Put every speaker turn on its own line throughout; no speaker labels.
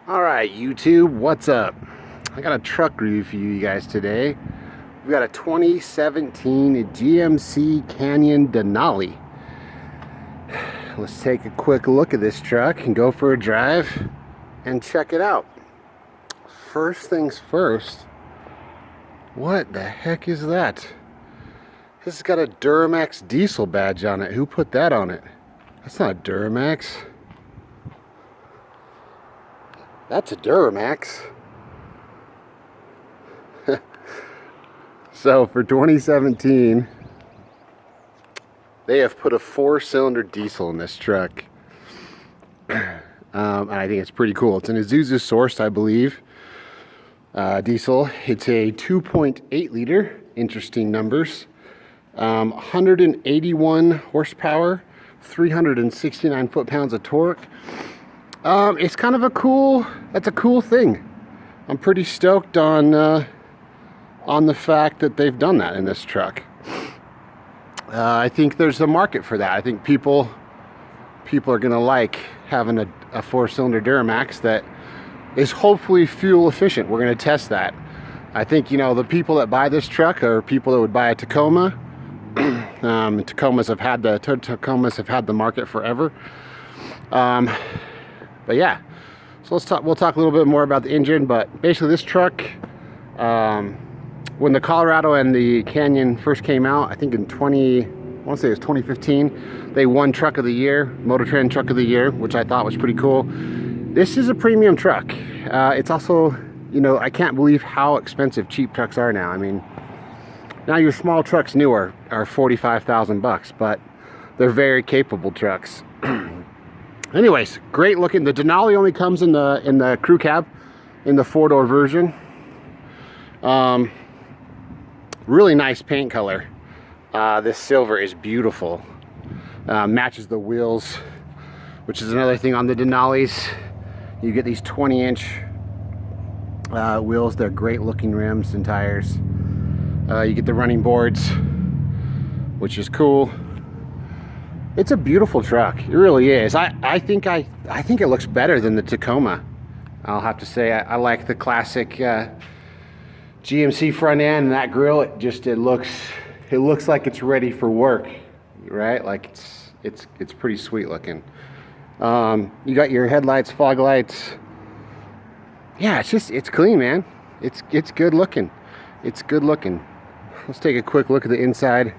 Alright YouTube, what's up? I got a truck review for you guys today. We got a 2017 GMC Canyon Denali. Let's take a quick look at this truck and go for a drive and check it out. First things first, what the heck is that? This has got a Duramax diesel badge on it. Who put that on it? That's not a Duramax. That's a Duramax. So for 2017, they have put a 4-cylinder diesel in this truck. And I think it's pretty cool. It's an Isuzu sourced, I believe, diesel. It's a 2.8 liter, interesting numbers. 181 horsepower, 369 foot-pounds of torque. It's kind of a cool, that's a cool thing. I'm pretty stoked on the fact that they've done that in this truck. I think there's a market for that. I think people are gonna like having a 4-cylinder Duramax that is hopefully fuel efficient. We're gonna test that. I think, you know, the people that buy this truck are people that would buy a Tacoma. Tacomas have had the market forever. But yeah, so we'll talk a little bit more about the engine. But basically this truck, when the Colorado and the Canyon first came out, I think in I want to say it was 2015, they won Truck of the Year, Motor Trend Truck of the Year, which I thought was pretty cool. This is a premium truck. It's also, you know, I can't believe how expensive cheap trucks are now. I mean, now your small trucks new are $45,000, but they're very capable trucks. Anyways, great looking. The Denali only comes in the crew cab, in the 4-door version. Really nice paint color. This silver is beautiful. Matches the wheels, which is another thing on the Denalis. You get these 20-inch wheels. They're great looking rims and tires. You get the running boards, which is cool. It's a beautiful truck. It really is. I think it looks better than the Tacoma. I'll have to say I like the classic GMC front end and that grille. It looks like it's ready for work, right? Like it's pretty sweet looking. You got your headlights, fog lights. Yeah, it's clean, man. It's good looking. It's good looking. Let's take a quick look at the inside.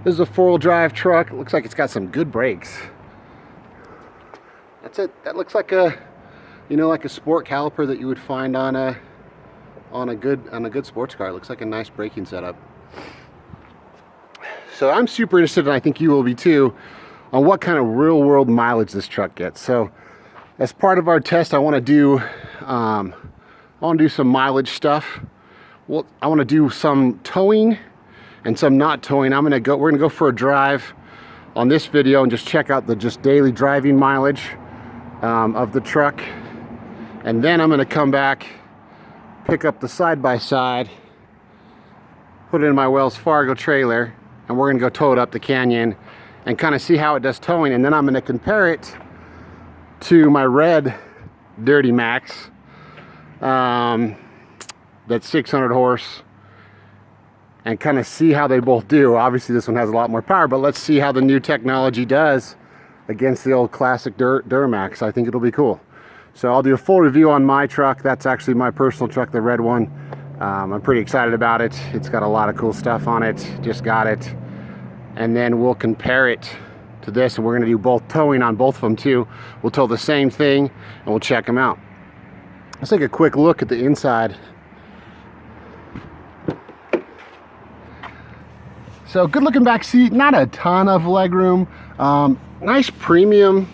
This is a 4-wheel drive truck. It looks like it's got some good brakes. That's it. That looks like a, you know, like a sport caliper that you would find on a good sports car. It looks like a nice braking setup. So I'm super interested, and I think you will be too, on what kind of real world mileage this truck gets. So as part of our test, I want to do some mileage stuff. Well, I want to do some towing and some not towing. We're gonna go for a drive on this video and just check out the daily driving mileage of the truck. And then I'm gonna come back, pick up the side-by-side, put it in my Wells Fargo trailer, and we're gonna go tow it up the canyon and kind of see how it does towing. And then I'm gonna compare it to my red Dirty Max, that's 600 horse, and kind of see how they both do. Obviously this one has a lot more power, but let's see how the new technology does against the old classic Duramax. I think it'll be cool. So I'll do a full review on my truck. That's actually my personal truck, the red one. I'm pretty excited about it. It's got a lot of cool stuff on it. Just got it. And then we'll compare it to this, and we're gonna do both towing on both of them too. We'll tow the same thing and we'll check them out. Let's take a quick look at the inside. So good looking back seat, not a ton of legroom. Nice premium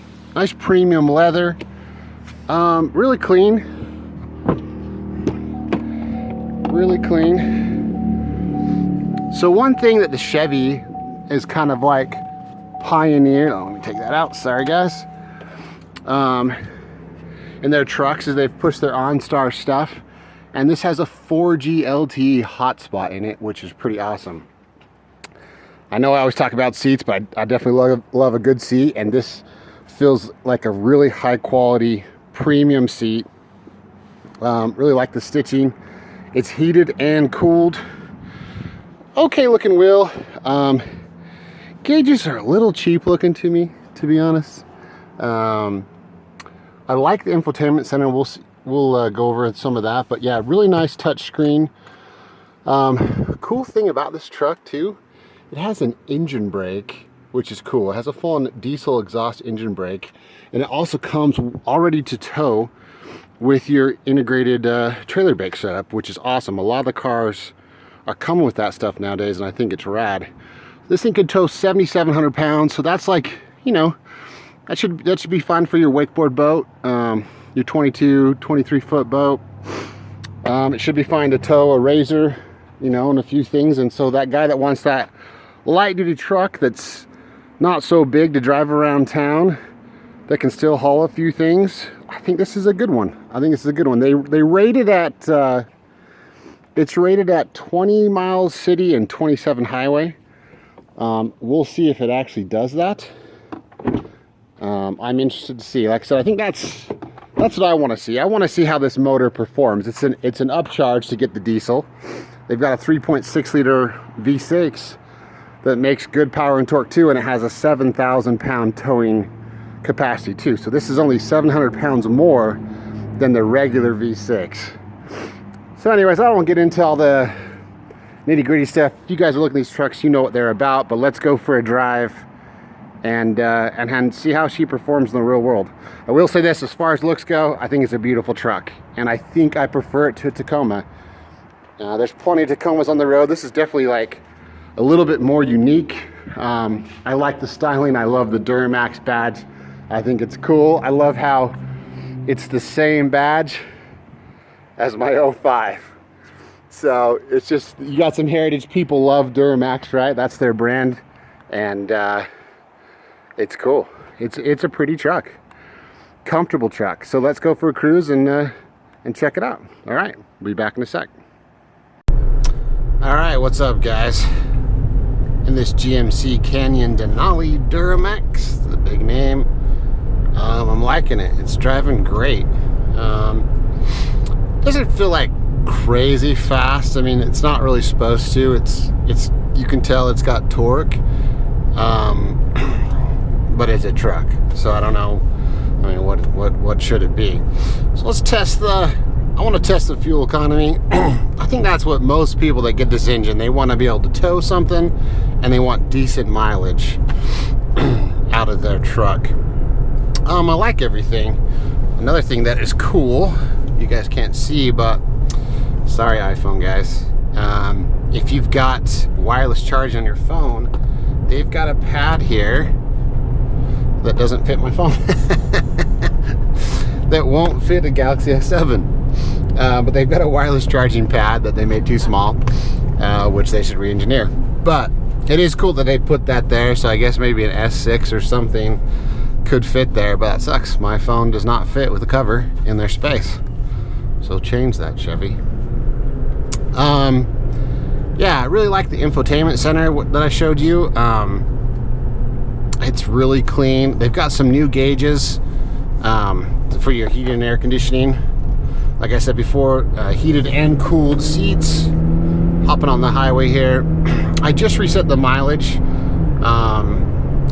leather. Really clean. Really clean. So one thing that the Chevy is kind of like pioneered, let me take that out, sorry guys. In their trucks is they've pushed their OnStar stuff, and this has a 4G LTE hotspot in it, which is pretty awesome. I know I always talk about seats, but I definitely love a good seat, and this feels like a really high quality premium seat. Really like the stitching. It's heated and cooled. Okay looking wheel. Gauges are a little cheap looking to me, to be honest. I like the infotainment center. We'll go over some of that, but yeah, really nice touch screen. Cool thing about this truck too, it has an engine brake, which is cool. It has a full-on diesel exhaust engine brake, and it also comes already to tow with your integrated trailer brake setup, which is awesome. A lot of the cars are coming with that stuff nowadays, and I think it's rad. This thing could tow 7,700 pounds, so that's like, you know, that should be fine for your wakeboard boat, your 22, 23 foot boat. It should be fine to tow a RZR, you know, and a few things. And so that guy that wants that light duty truck that's not so big to drive around town, that can still haul a few things, I think this is a good one. I think this is a good one. They rate it at, it's rated at 20 miles city and 27 highway. We'll see if it actually does that. I'm interested to see. Like I said, I think that's what I want to see. I want to see how this motor performs. It's an upcharge to get the diesel. They've got a 3.6 liter V6 that makes good power and torque too, and it has a 7,000 pound towing capacity too. So this is only 700 pounds more than the regular V6. So anyways, I don't want to get into all the nitty gritty stuff. If you guys are looking at these trucks, you know what they're about, but let's go for a drive and see how she performs in the real world. I will say this, as far as looks go, I think it's a beautiful truck, and I think I prefer it to a Tacoma. There's plenty of Tacomas on the road. This is definitely like a little bit more unique. I like the styling. I love the Duramax badge. I think it's cool. I love how it's the same badge as my 05. So it's just, you got some heritage. People love Duramax, right? That's their brand, and it's cool. It's a pretty truck, comfortable truck. So let's go for a cruise and check it out. All right, we'll be back in a sec. All right, what's up, guys? In this GMC Canyon Denali Duramax, the big name. I'm liking it. It's driving great. Doesn't feel like crazy fast. I mean, it's not really supposed to. It's you can tell it's got torque. But it's a truck, so I don't know. I mean, what should it be? So let's test I want to test the fuel economy. I think that's what most people that get this engine, they want to be able to tow something, and they want decent mileage out of their truck. I like everything. Another thing that is cool, you guys can't see, but sorry iPhone guys, if you've got wireless charge on your phone, they've got a pad here that doesn't fit my phone. That won't fit a Galaxy S7, but they've got a wireless charging pad that they made too small, which they should re-engineer. But it is cool that they put that there, so I guess maybe an S6 or something could fit there, but that sucks. My phone does not fit with the cover in their space, so change that, Chevy. Yeah, I really like the infotainment center that I showed you. It's really clean. They've got some new gauges for your heating and air conditioning. Like I said before, heated and cooled seats. Hopping on the highway here. I just reset the mileage,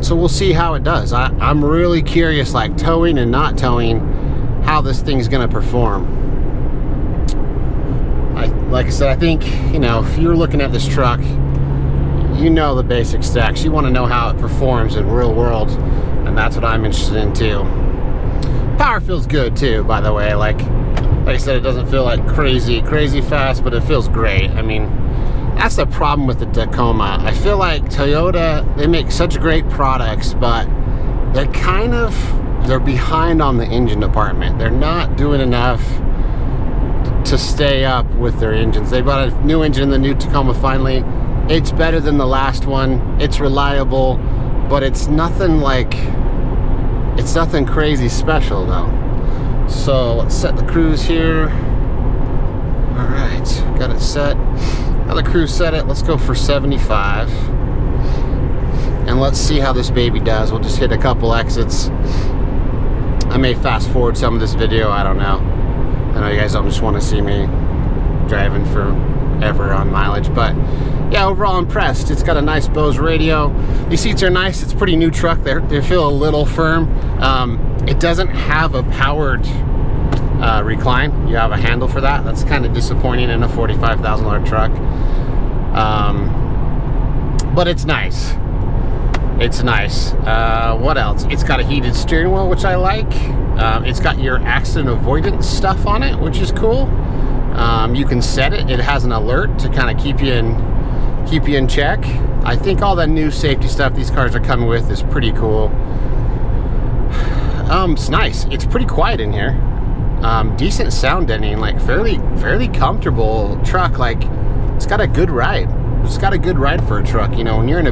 so we'll see how it does. I'm really curious, like towing and not towing, how this thing's gonna perform. Like I said, I think, you know, if you're looking at this truck, you know the basic specs. You want to know how it performs in real world, and that's what I'm interested in too. Power feels good too, by the way. Like I said, it doesn't feel like crazy fast, but it feels great. I mean, that's the problem with the Tacoma. I feel like Toyota, they make such great products, but they're behind on the engine department. They're not doing enough to stay up with their engines. They bought a new engine in the new Tacoma finally. It's better than the last one. It's reliable, but it's nothing crazy special though. So let's set the cruise here. All right, got it set. Now the cruise set it. Let's go for 75. And let's see how this baby does. We'll just hit a couple exits. I may fast forward some of this video, I don't know. I know you guys don't just want to see me driving forever on mileage, but yeah, overall impressed. It's got a nice Bose radio. These seats are nice. It's a pretty new truck. They feel a little firm. It doesn't have a powered recline. You have a handle for that. That's kind of disappointing in a $45,000 truck. But it's nice. It's nice. What else? It's got a heated steering wheel, which I like. It's got your accident avoidance stuff on it, which is cool. You can set it. It has an alert to kind of keep you in check. I think all the new safety stuff these cars are coming with is pretty cool. It's nice. It's pretty quiet in here. Decent sound deadening, like fairly comfortable truck. Like, it's got a good ride. It's got a good ride for a truck. You know, when you're in a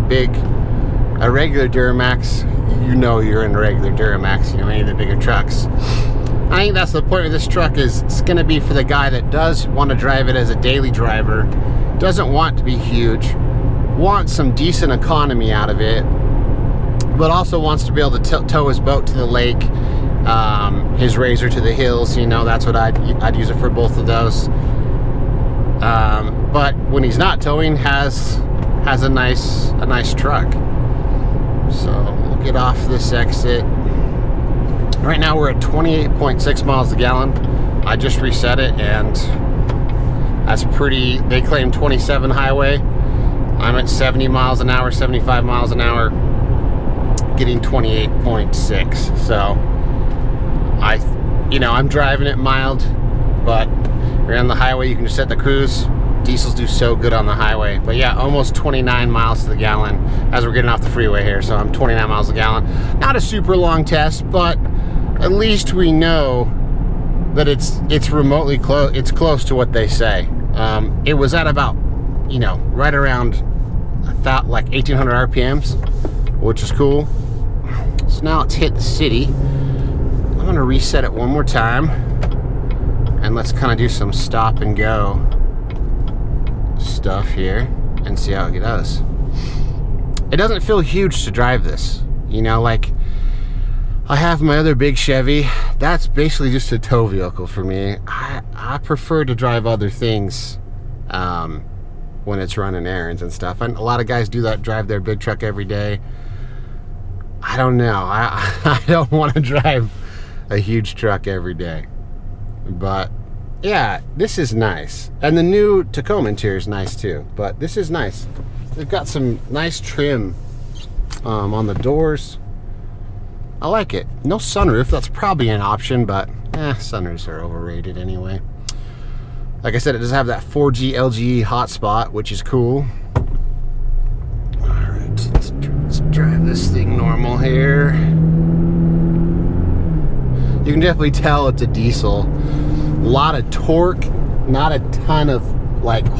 regular Duramax, you know you're in a regular Duramax, you know, any of the bigger trucks. I think that's the point of this truck, is it's going to be for the guy that does want to drive it as a daily driver, doesn't want to be huge, wants some decent economy out of it, but also wants to be able to tow his boat to the lake, his Razor to the hills. You know, that's what I'd use it for, both of those. But when he's not towing, has a nice truck. So we'll get off this exit. Right now we're at 28.6 miles a gallon. I just reset it, and that's pretty. They claim 27 highway. I'm at 70 miles an hour, 75 miles an hour, getting 28.6. So I'm driving it mild, but you're on the highway, you can just set the cruise. Diesels do so good on the highway. But yeah, almost 29 miles to the gallon as we're getting off the freeway here. So I'm 29 miles a gallon. Not a super long test, but at least we know that it's remotely close. It's close to what they say. It was at about, right around like 1,800 RPMs, which is cool. So now let's hit the city. I'm gonna reset it one more time, and let's kind of do some stop and go stuff here and see how it does. It doesn't feel huge to drive this, like I have my other big Chevy. That's basically just a tow vehicle for me. I prefer to drive other things when it's running errands and stuff. And a lot of guys do that, drive their big truck every day. I don't know. I don't want to drive a huge truck every day. But yeah, this is nice. And the new Tacoma interior is nice too. But this is nice. They've got some nice trim on the doors. I like it. No sunroof. That's probably an option, but sunroofs are overrated anyway. Like I said, it does have that 4G LTE hotspot, which is cool. Alright, let's drive this thing normal here. You can definitely tell it's a diesel. A lot of torque, not a ton of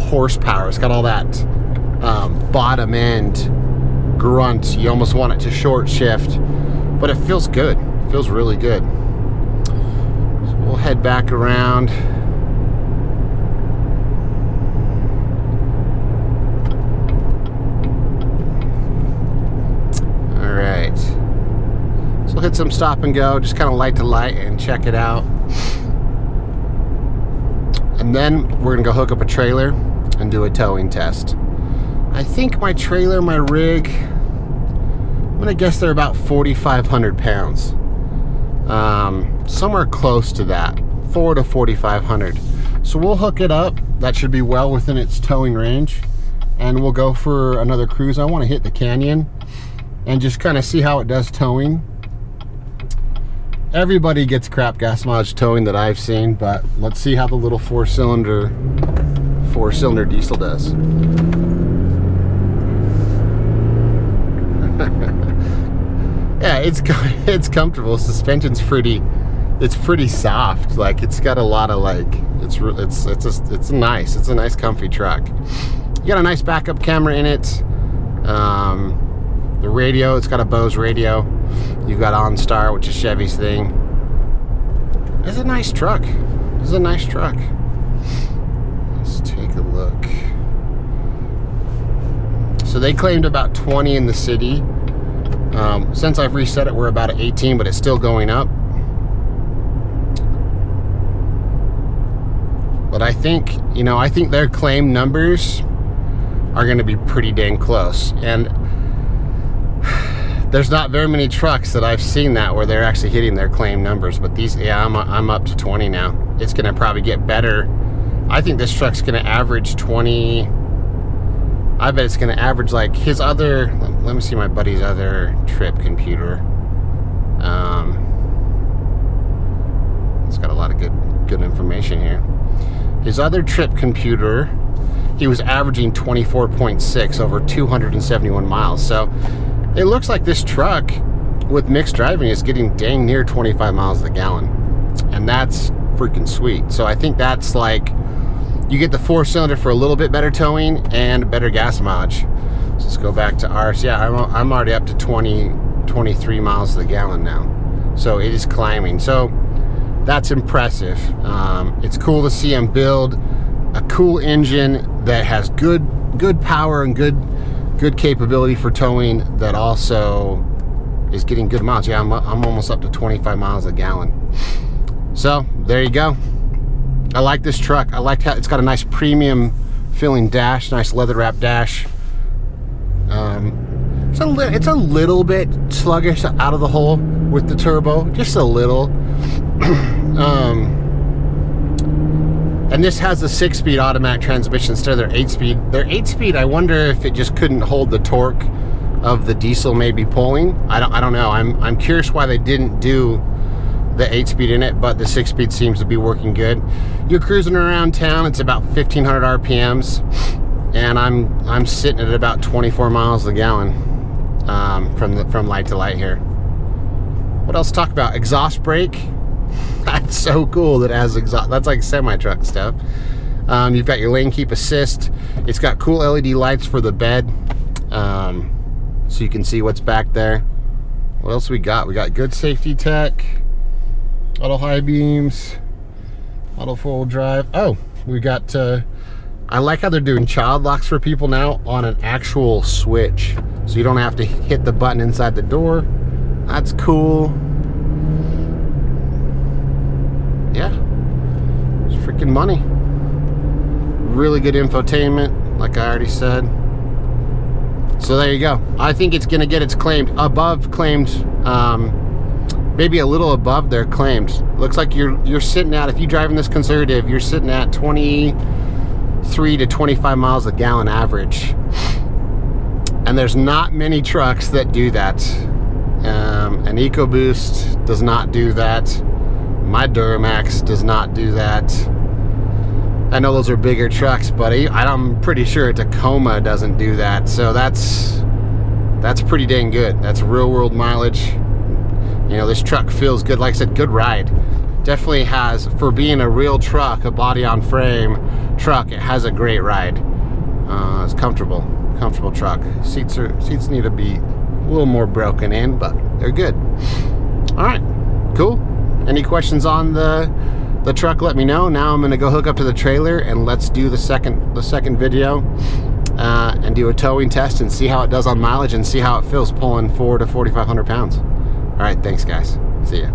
horsepower. It's got all that bottom end grunt. You almost want it to short shift, but it feels good. It feels really good. So we'll head back around. All right. So we'll hit some stop and go, just kind of light to light and check it out. And then we're gonna go hook up a trailer and do a towing test. I think my trailer, my rig, I'm gonna guess they're about 4,500 pounds. Somewhere close to that, 4 to 4,500. So we'll hook it up. That should be well within its towing range. And we'll go for another cruise. I wanna hit the canyon and just kind of see how it does towing. Everybody gets crap gas mileage towing that I've seen, but let's see how the little four-cylinder diesel does. Yeah, it's comfortable. Suspension's pretty soft. Like, it's got a lot of it's a nice comfy truck. You got a nice backup camera in it. The radio, it's got a Bose radio. You've got OnStar, which is Chevy's thing. It's a nice truck. It's a nice truck. Let's take a look. So they claimed about 20 in the city. Since I've reset it, we're about at 18, but it's still going up. but I think, you know, I think their claim numbers are going to be pretty dang close. And there's not very many trucks that I've seen that where they're actually hitting their claim numbers, but these, yeah, I'm up to 20 now. It's going to probably get better. I think this truck's going to average 20. I bet it's going to average like his other, let me see my buddy's other trip computer. It's got a lot of good information here. His other trip computer, he was averaging 24.6 over 271 miles. So it looks like this truck with mixed driving is getting dang near 25 miles a gallon. And that's freaking sweet. So I think that's like, you get the 4-cylinder for a little bit better towing and better gas mileage. So let's go back to ours. Yeah, I'm already up to 23 miles a gallon now. So it is climbing. So that's impressive. It's cool to see him build a cool engine that has good power and good capability for towing, that also is getting good miles. Yeah, I'm almost up to 25 miles a gallon. So there you go. I like this truck. I like how it's got a nice premium feeling dash, nice leather wrap dash. It's a little bit sluggish out of the hole with the turbo, just a little. And this has a 6-speed automatic transmission instead of their 8-speed. Their 8-speed, I wonder if it just couldn't hold the torque of the diesel maybe pulling. I don't know. I'm curious why they didn't do the 8-speed in it, but the 6-speed seems to be working good. You're cruising around town, it's about 1500 RPMs, and I'm sitting at about 24 miles a gallon from light to light here. What else to talk about? Exhaust brake. That's so cool that it has exhaust. That's like semi-truck stuff. You've got your lane keep assist. It's got cool LED lights for the bed, so you can see what's back there. What else we got? We got good safety tech, auto high beams, auto 4-wheel drive. Oh, we got, I like how they're doing child locks for people now on an actual switch. So you don't have to hit the button inside the door. That's cool. Yeah, it's freaking money. Really good infotainment, like I already said. So there you go. I think it's gonna get its claimed, above claimed, maybe a little above their claims. Looks like you're sitting at, if you're driving this conservative, you're sitting at 23 to 25 miles a gallon average. And there's not many trucks that do that. An EcoBoost does not do that. My Duramax does not do that. I know those are bigger trucks, but I'm pretty sure a Tacoma doesn't do that. So that's pretty dang good. That's real world mileage. You know, this truck feels good. Like I said, good ride. Definitely has, for being a real truck, a body on frame truck, it has a great ride. It's comfortable truck. Seats need to be a little more broken in, but they're good. All right, cool. Any questions on the truck, let me know. Now I'm gonna go hook up to the trailer and let's do the second video and do a towing test and see how it does on mileage and see how it feels pulling 400 to 4,500 pounds. All right, thanks guys. See ya.